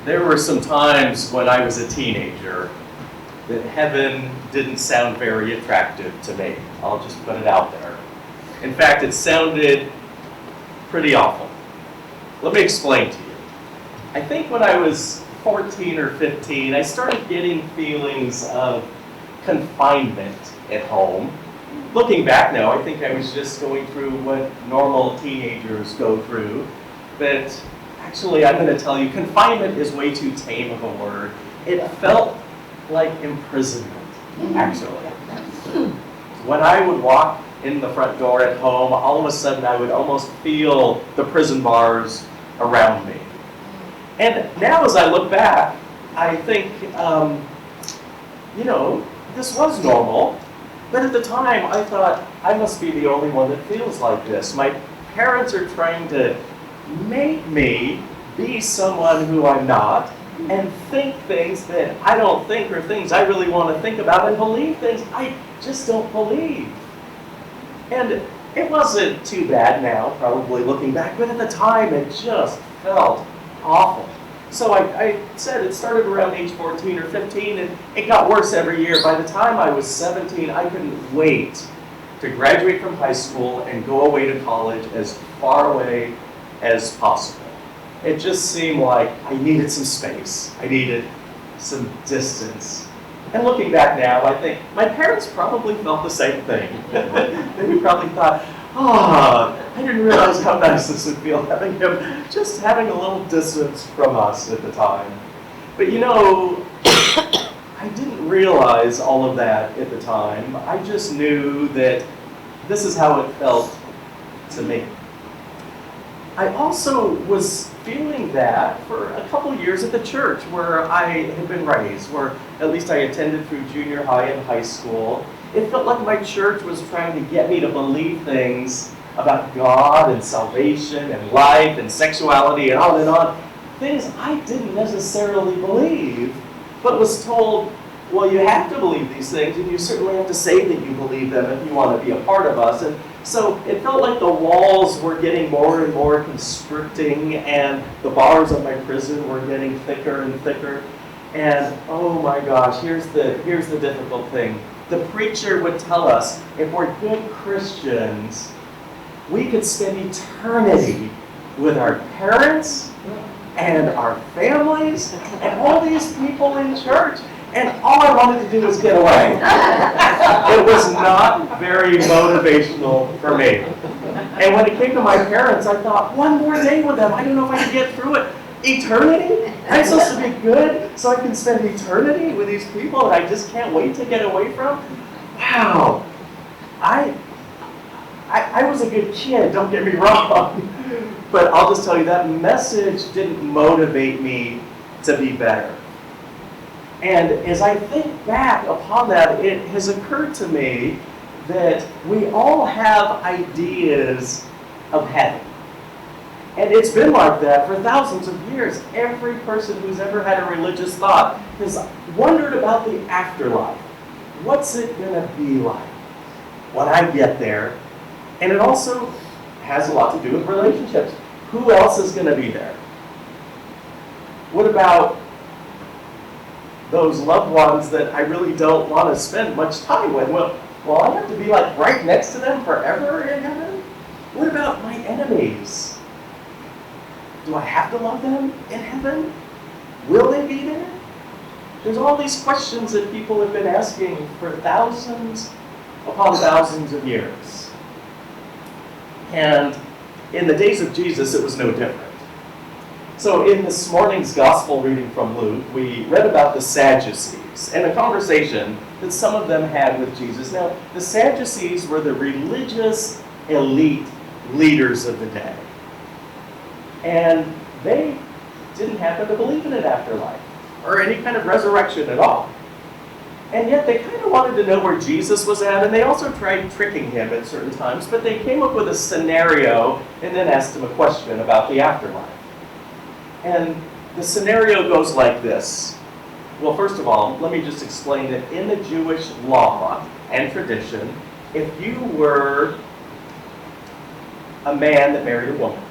There were some times when I was a teenager that heaven didn't sound very attractive to me. I'll just put it out there. In fact, it sounded pretty awful. Let me explain to you. I think when I was 14 or 15, I started getting feelings of confinement at home. Looking back now, I think I was just going through what normal teenagers go through. But actually, I'm going to tell you, confinement is way too tame of a word. It felt like imprisonment, actually. When I would walk in the front door at home, all of a sudden I would almost feel the prison bars around me. And now as I look back, I think, this was normal. But at the time, I thought, I must be the only one that feels like this. My parents are trying to make me be someone who I'm not, and think things that I don't think, or things I really want to think about, and believe things I just don't believe. And it wasn't too bad now, probably looking back, but at the time it just felt awful. So I said it started around age 14 or 15, and it got worse every year. By the time I was 17, I couldn't wait to graduate from high school and go away to college as far away as possible. It just seemed like I needed some space. I needed some distance. And looking back now, I think my parents probably felt the same thing. They probably thought, I didn't realize how nice this would feel having him just having a little distance from us at the time. But I didn't realize all of that at the time. I just knew that this is how it felt to me. I also was feeling that for a couple years at the church where I had been raised, where at least I attended through junior high and high school. It felt like my church was trying to get me to believe things about God and salvation and life and sexuality and on, things I didn't necessarily believe, but was told, well, you have to believe these things, and you certainly have to say that you believe them if you want to be a part of us. And so it felt like the walls were getting more and more constricting, and the bars of my prison were getting thicker and thicker. And oh my gosh, here's the difficult thing. The preacher would tell us, if we're good Christians, we could spend eternity with our parents and our families and all these people in church. And all I wanted to do was get away. It was not very motivational for me. And when it came to my parents, I thought, one more day with them. I don't know if I can get through it. Eternity? I'm supposed to be good so I can spend eternity with these people that I just can't wait to get away from? Wow. I was a good kid, don't get me wrong. But I'll just tell you, that message didn't motivate me to be better. And as I think back upon that, it has occurred to me that we all have ideas of heaven. And it's been like that for thousands of years. Every person who's ever had a religious thought has wondered about the afterlife. What's it going to be like when I get there? And it also has a lot to do with relationships. Who else is going to be there? What about those loved ones that I really don't want to spend much time with? Well, I have to be like right next to them forever in heaven? What about my enemies? Do I have to love them in heaven? Will they be there? There's all these questions that people have been asking for thousands upon thousands of years. And in the days of Jesus, it was no different. So in this morning's gospel reading from Luke, we read about the Sadducees and a conversation that some of them had with Jesus. Now, the Sadducees were the religious elite leaders of the day. And they didn't happen to believe in an afterlife or any kind of resurrection at all. And yet they kind of wanted to know where Jesus was at, and they also tried tricking him at certain times, but they came up with a scenario and then asked him a question about the afterlife. And the scenario goes like this. Well, first of all, let me just explain that in the Jewish law and tradition, if you were a man that married a woman,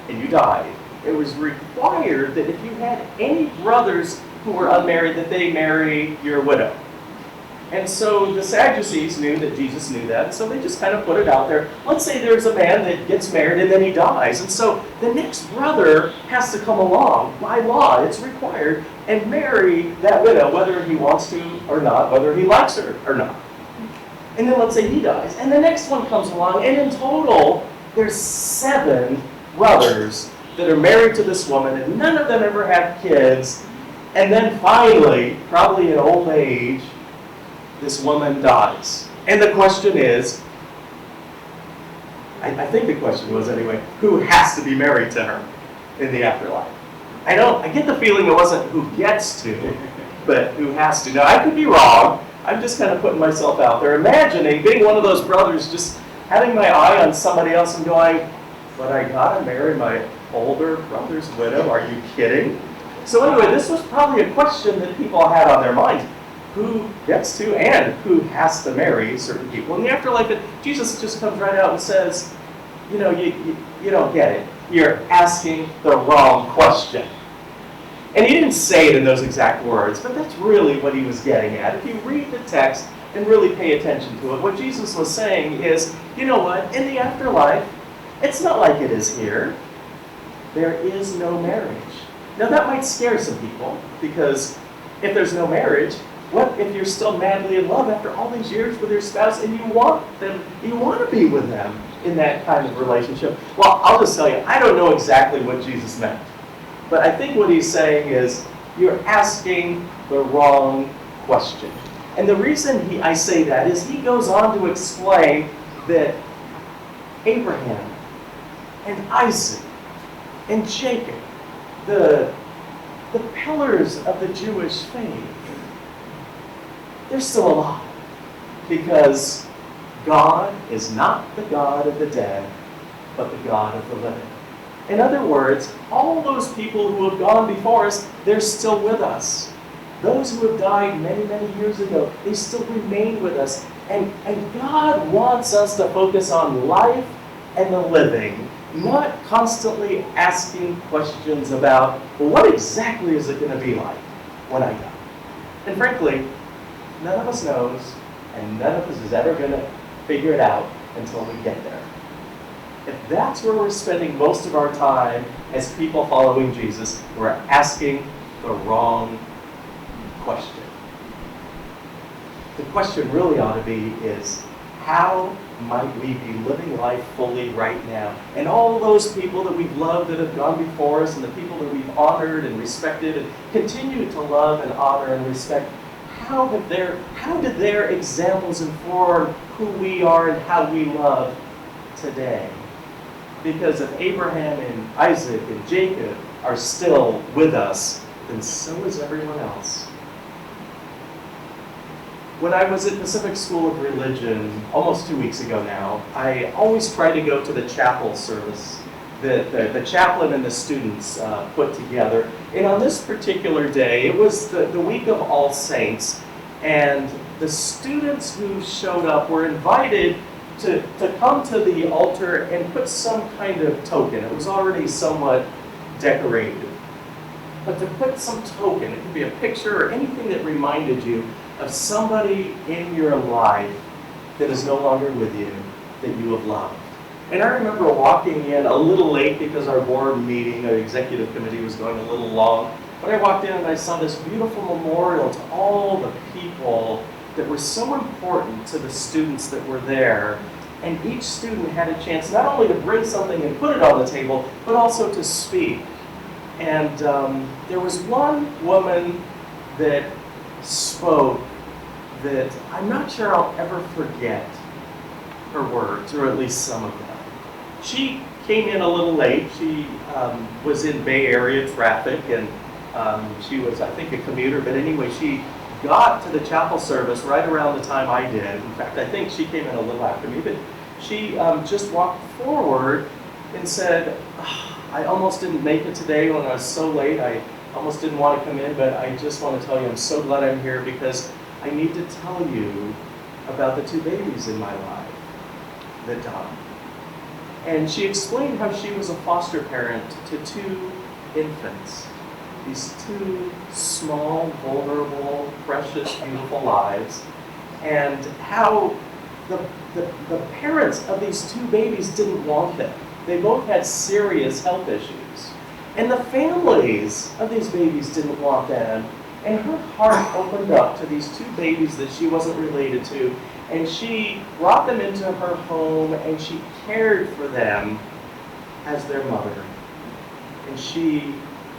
and you died, it was required that if you had any brothers who were unmarried, that they marry your widow. And so the Sadducees knew that Jesus knew that, so they just kind of put it out there. Let's say there's a man that gets married and then he dies. And so the next brother has to come along, by law, it's required, and marry that widow, whether he wants to or not, whether he likes her or not. And then let's say he dies, and the next one comes along, and in total, there's 7 brothers that are married to this woman, and none of them ever have kids. And then finally, probably in old age, this woman dies. And the question is, I think the question was anyway, who has to be married to her in the afterlife? I get the feeling it wasn't who gets to, but who has to. Now, I could be wrong. I'm just kind of putting myself out there, imagining being one of those brothers, just having my eye on somebody else and going, but I gotta marry my older brother's widow? Are you kidding? So anyway, this was probably a question that people had on their minds. Who gets to and who has to marry certain people? In the afterlife, Jesus just comes right out and says, you know, you don't get it. You're asking the wrong question. And he didn't say it in those exact words, but that's really what he was getting at. If you read the text and really pay attention to it, what Jesus was saying is, you know what, in the afterlife, it's not like it is here. There is no marriage. Now that might scare some people, because if there's no marriage, what if you're still madly in love after all these years with your spouse and you want to be with them in that kind of relationship? Well, I'll just tell you, I don't know exactly what Jesus meant. But I think what he's saying is, you're asking the wrong question. And the reason I say that is he goes on to explain that Abraham and Isaac and Jacob, the pillars of the Jewish faith, they're still alive, because God is not the God of the dead, but the God of the living. In other words, all those people who have gone before us, they're still with us. Those who have died many, many years ago, they still remain with us. And God wants us to focus on life and the living, not constantly asking questions about, well, what exactly is it going to be like when I die? And frankly, none of us knows, and none of us is ever going to figure it out until we get there. If that's where we're spending most of our time as people following Jesus, we're asking the wrong question. The question really ought to be is, how might we be living life fully right now? And all those people that we've loved that have gone before us, and the people that we've honored and respected and continue to love and honor and respect, how did their examples inform who we are and how we love today? Because if Abraham and Isaac and Jacob are still with us, then so is everyone else. When I was at Pacific School of Religion almost 2 weeks ago now, I always try to go to the chapel service that the chaplain and the students put together. And on this particular day, it was the week of All Saints, and the students who showed up were invited to come to the altar and put some kind of token. It was already somewhat decorated. But to put some token, it could be a picture or anything that reminded you of somebody in your life that is no longer with you, that you have loved. And I remember walking in a little late because our board meeting, our executive committee was going a little long. But I walked in and I saw this beautiful memorial to all the people that were so important to the students that were there. And each student had a chance not only to bring something and put it on the table, but also to speak. And there was one woman that spoke that I'm not sure I'll ever forget her words, or at least some of them. She came in a little late. She was in Bay Area traffic, and she was, I think, a commuter. But anyway, she got to the chapel service right around the time I did. In fact, I think she came in a little after me. But she just walked forward and said, I almost didn't make it today when I was so late. I almost didn't want to come in, but I just want to tell you I'm so glad I'm here, because I need to tell you about the 2 babies in my life that died. And she explained how she was a foster parent to two infants, these two small, vulnerable, precious, beautiful lives, and how the parents of these two babies didn't want them. They both had serious health issues. And the families of these babies didn't want them. And her heart opened up to these two babies that she wasn't related to. And she brought them into her home and she cared for them as their mother. And she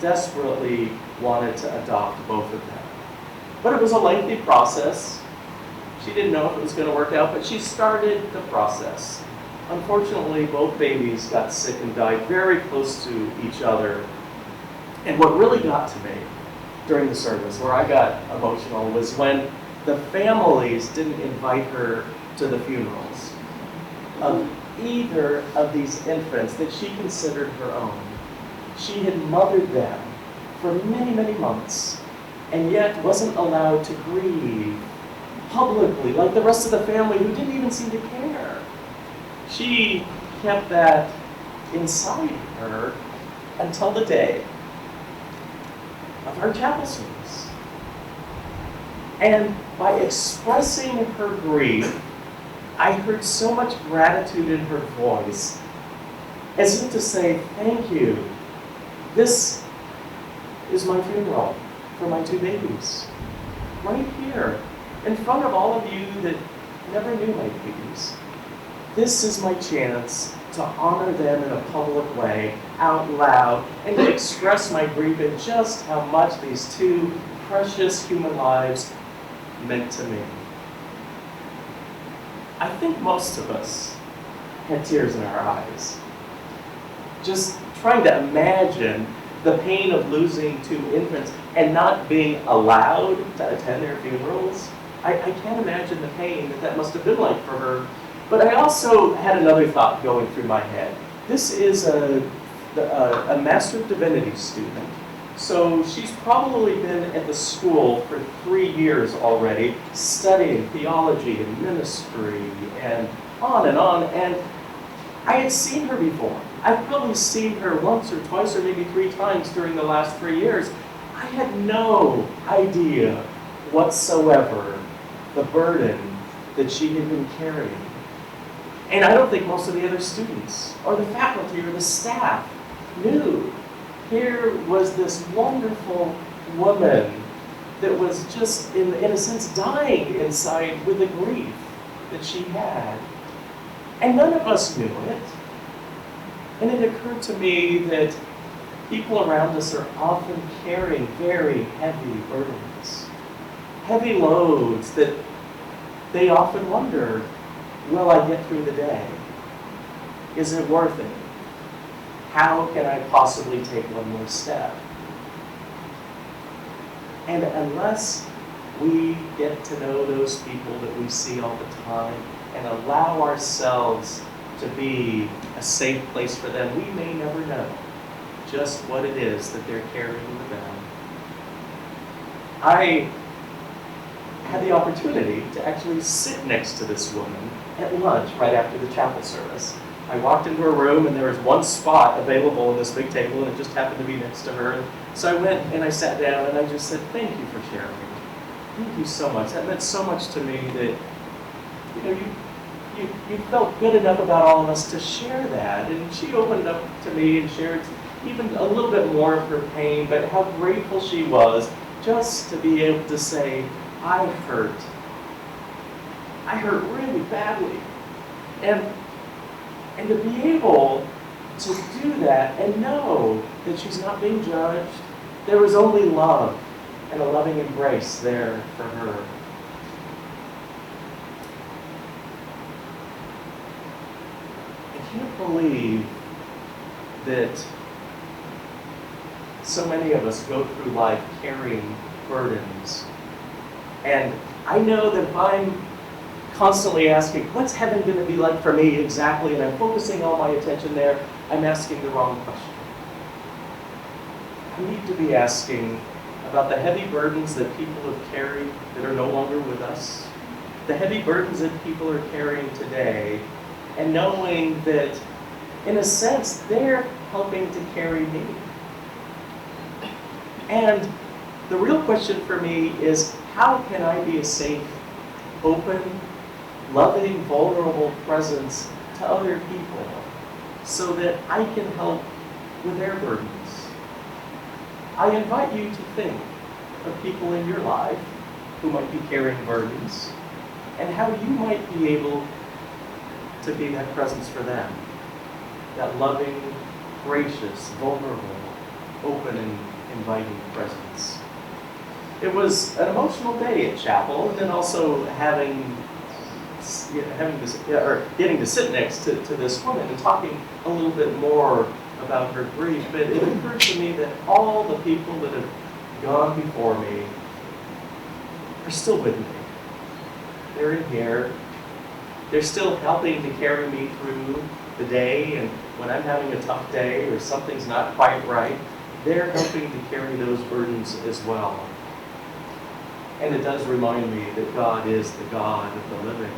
desperately wanted to adopt both of them. But it was a lengthy process. She didn't know if it was going to work out, but she started the process. Unfortunately, both babies got sick and died very close to each other. And what really got to me during the service, where I got emotional, was when the families didn't invite her to the funerals of either of these infants that she considered her own. She had mothered them for many, many months, and yet wasn't allowed to grieve publicly like the rest of the family who didn't even seem to care. She kept that inside her until the day of our chapel service. And by expressing her grief, I heard so much gratitude in her voice, as if to say, thank you. This is my funeral for my two babies, right here, in front of all of you that never knew my babies. This is my chance to honor them in a public way, out loud, and to express my grief at just how much these two precious human lives meant to me. I think most of us had tears in our eyes, just trying to imagine the pain of losing two infants and not being allowed to attend their funerals. I can't imagine the pain that must have been like for her. But I also had another thought going through my head. This is a Master of Divinity student. So she's probably been at the school for 3 years already, studying theology and ministry and on and on. And I had seen her before. I've probably seen her once or twice or maybe 3 times during the last 3 years. I had no idea whatsoever the burden that she had been carrying. And I don't think most of the other students or the faculty or the staff knew. Here was this wonderful woman that was just, in a sense, dying inside with the grief that she had. And none of us knew it. And it occurred to me that people around us are often carrying very heavy burdens, heavy loads that they often wonder, will I get through the day? Is it worth it? How can I possibly take one more step? And unless we get to know those people that we see all the time and allow ourselves to be a safe place for them, we may never know just what it is that they're carrying with them. I had the opportunity to actually sit next to this woman at lunch right after the chapel service. I walked into her room and there was one spot available on this big table and it just happened to be next to her. And so I went and I sat down and I just said, thank you for sharing. Thank you so much. That meant so much to me that, you felt good enough about all of us to share that. And she opened up to me and shared even a little bit more of her pain, but how grateful she was just to be able to say, I hurt. I hurt really badly. And to be able to do that and know that she's not being judged, there was only love and a loving embrace there for her. I can't believe that so many of us go through life carrying burdens. And I know that if I'm constantly asking, what's heaven going to be like for me exactly, and I'm focusing all my attention there, I'm asking the wrong question. I need to be asking about the heavy burdens that people have carried that are no longer with us, the heavy burdens that people are carrying today, and knowing that In a sense, they're helping to carry me. And the real question for me is, how can I be a safe, open, loving, vulnerable presence to other people so that I can help with their burdens? I invite you to think of people in your life who might be carrying burdens and how you might be able to be that presence for them. That loving, gracious, vulnerable, open, and inviting presence. It was an emotional day at chapel, and then also getting to sit next to this woman and talking a little bit more about her grief. But it occurred to me that all the people that have gone before me are still with me. They're in here. They're still helping to carry me through the day, and when I'm having a tough day or something's not quite right, they're helping to carry those burdens as well. And it does remind me that God is the God of the living.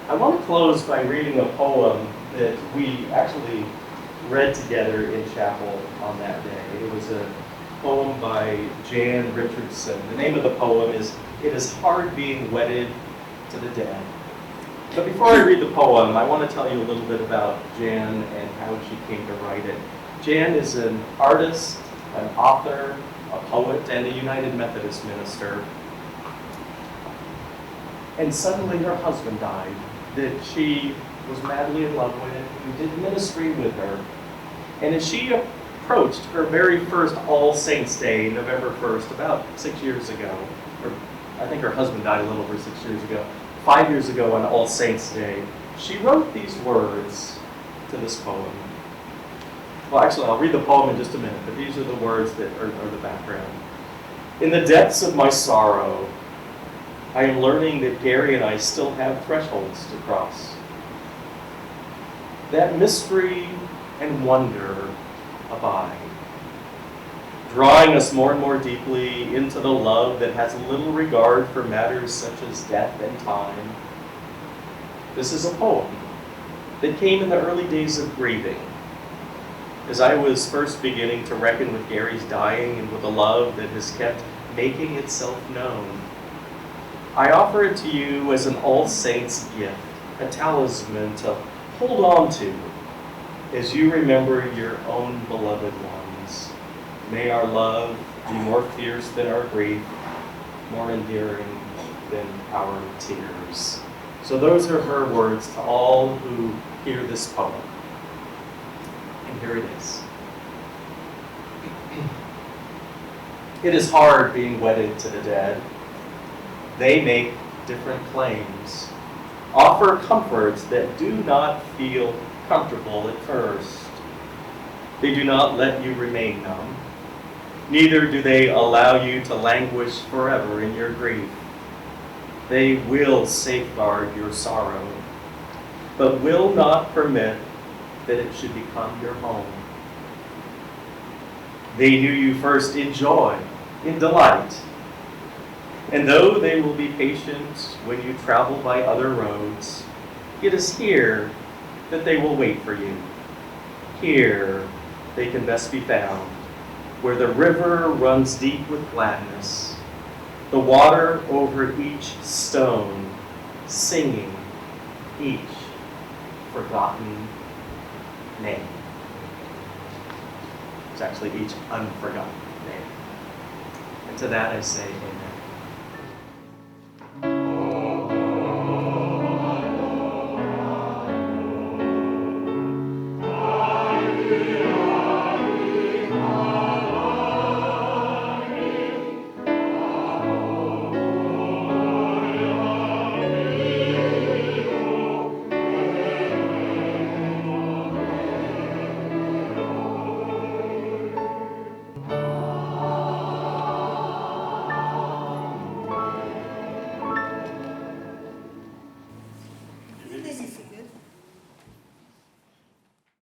I want to close by reading a poem that we actually read together in chapel on that day. It was a poem by Jan Richardson. The name of the poem is "It is Hard Being Wedded to the Dead." But before I read the poem, I want to tell you a little bit about Jan and how she came to write it. Jan is an artist, an author, a poet, and a United Methodist minister. And suddenly her husband died, that she was madly in love with, who did ministry with her. And as she approached her very first All Saints Day, November 1st, about 6 years ago, or I think her husband died a little over 6 years ago, 5 years ago on All Saints Day, she wrote these words to this poem. Well, actually, I'll read the poem in just a minute, but these are the words that are the background. In the depths of my sorrow, I am learning that Gary and I still have thresholds to cross. That mystery and wonder abide, drawing us more and more deeply into the love that has little regard for matters such as death and time. This is a poem that came in the early days of grieving, as I was first beginning to reckon with Gary's dying and with a love that has kept making itself known. I offer it to you as an All Saints gift, a talisman to hold on to as you remember your own beloved ones. May our love be more fierce than our grief, more endearing than our tears. So those are her words to all who hear this poem. And here it is. It is hard being wedded to the dead. They make different claims, offer comforts that do not feel comfortable at first. They do not let you remain numb. Neither do they allow you to languish forever in your grief. They will safeguard your sorrow, but will not permit that it should become your home. They knew you first in joy, in delight, and though they will be patient when you travel by other roads, it is here that they will wait for you. Here they can best be found, where the river runs deep with gladness, the water over each stone, singing each forgotten name. It's actually each unforgotten name. And to that I say amen.